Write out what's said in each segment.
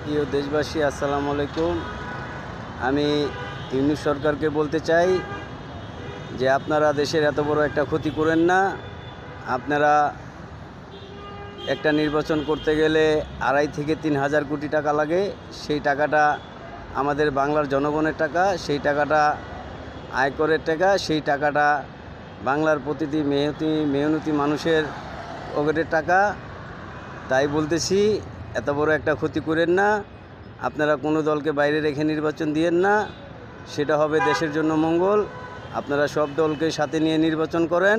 প্রিয় দেশবাসী, আসসালামু আলাইকুম। আমি ইউনূস সরকারকে বলতে চাই যে আপনারা দেশের এত বড় একটা ক্ষতি করেন না। আপনারা একটা নির্বাচন করতে গেলে 2.5 থেকে 3 হাজার কোটি টাকা লাগে। সেই টাকাটা আমাদের বাংলার জনগণের টাকা, সেই টাকাটা আয়করের টাকা, সেই টাকাটা বাংলার প্রতিটি মেহনতি মানুষের পকেটের টাকা। তাই বলতেছি, এত বড় একটা ক্ষতি করেন না। আপনারা কোনো দলকে বাইরে রেখে নির্বাচন দিয়েন না, সেটা হবে দেশের জন্য মঙ্গল। আপনারা সব দলকে সাথে নিয়ে নির্বাচন করেন,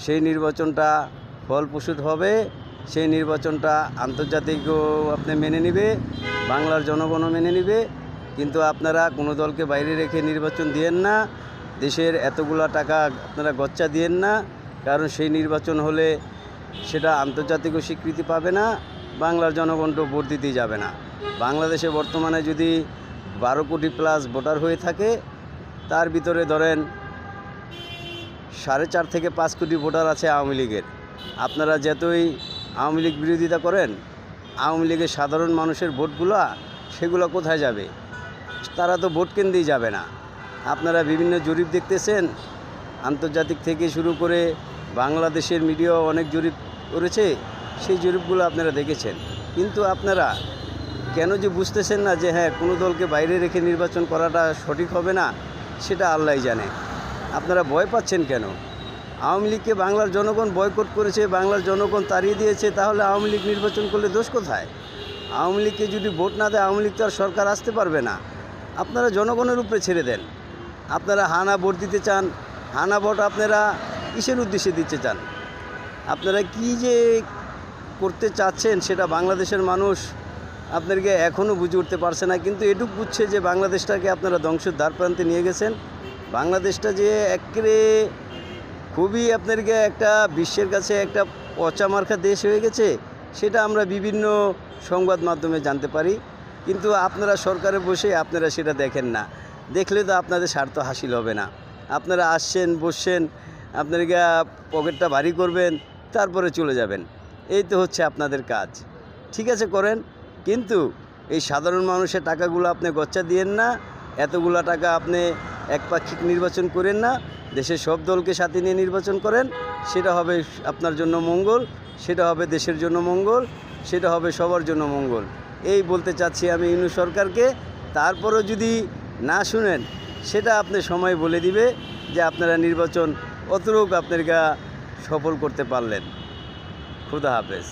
সেই নির্বাচনটা ফলপ্রসূ হবে। সেই নির্বাচনটা আন্তর্জাতিকও আপনি মেনে নেবে, বাংলার জনগণও মেনে নেবে। কিন্তু আপনারা কোনো দলকে বাইরে রেখে নির্বাচন দিয়েন না, দেশের এতগুলা টাকা আপনারা গচ্চা দিয়েন না। কারণ সেই নির্বাচন হলে সেটা আন্তর্জাতিকও স্বীকৃতি পাবে না, বাংলার জনগণও ভোট দিতেই যাবে না। বাংলাদেশে বর্তমানে যদি 12 কোটি প্লাস ভোটার হয়ে থাকে, তার ভিতরে ধরেন 4.5 থেকে 5 কোটি ভোটার আছে আওয়ামী লীগের। আপনারা যতই আওয়ামী লীগ বিরোধিতা করেন, আওয়ামী লীগের সাধারণ মানুষের ভোটগুলো সেগুলো কোথায় যাবে? তারা তো ভোট কেন্দ্রেই যাবে না। আপনারা বিভিন্ন জরিপ দেখতেছেন, আন্তর্জাতিক থেকে শুরু করে বাংলাদেশের মিডিয়াও অনেক জরিপ করেছে, সেই জরিপগুলো আপনারা দেখেছেন। কিন্তু আপনারা কেন যে বুঝতেছেন না যে হ্যাঁ, কোনো দলকে বাইরে রেখে নির্বাচন করাটা সঠিক হবে না, সেটা আল্লাহই জানে। আপনারা ভয় পাচ্ছেন কেন? আওয়ামী লীগকে বাংলার জনগণ বয়কট করেছে, বাংলার জনগণ তাড়িয়ে দিয়েছে, তাহলে আওয়ামী লীগ নির্বাচন করলে দোষ কোথায়? আওয়ামী লীগকে যদি ভোট না দেয়, আওয়ামী লীগ তো আর সরকার আসতে পারবে না। আপনারা জনগণের উপরে ছেড়ে দেন। আপনারা হানা ভোট দিতে চান, হানা ভোট আপনারা কিসের উদ্দেশ্যে দিতে চান? আপনারা কি যে করতে চাচ্ছেন সেটা বাংলাদেশের মানুষ আপনাদেরকে এখনও বুঝে উঠতে পারছে না। কিন্তু এটুকু বুঝছে যে বাংলাদেশটাকে আপনারা ধ্বংসের দ্বারপ্রান্তে নিয়ে গেছেন। বাংলাদেশটা যে একেবারে খুবই আপনাদেরকে একটা বিশ্বের কাছে একটা পচামার্কা দেশ হয়ে গেছে, সেটা আমরা বিভিন্ন সংবাদ মাধ্যমে জানতে পারি। কিন্তু আপনারা সরকারে বসে আপনারা সেটা দেখেন না। দেখলে তো আপনাদের স্বার্থ হাসিল হবে না। আপনারা আসছেন, বসছেন, আপনাদেরকে পকেটটা ভারী করবেন, তারপরে চলে যাবেন। এই তো হচ্ছে আপনাদের কাজ। ঠিক আছে, করেন, কিন্তু এই সাধারণ মানুষের টাকাগুলো আপনি গচ্চা দিয়েন না। এতগুলা টাকা আপনি একপাক্ষিক নির্বাচন করেন না, দেশের সব দলকে সাথে নিয়ে নির্বাচন করেন। সেটা হবে আপনার জন্য মঙ্গল, সেটা হবে দেশের জন্য মঙ্গল, সেটা হবে সবার জন্য মঙ্গল। এই বলতে চাচ্ছি আমি ইউনূস সরকারকে। তারপরও যদি না শুনেন, সেটা আপনি সময় বলে দিবে যে আপনারা নির্বাচন কতটুকু আপনাদেরকে সফল করতে পারলেন। খুদা হাফেজ।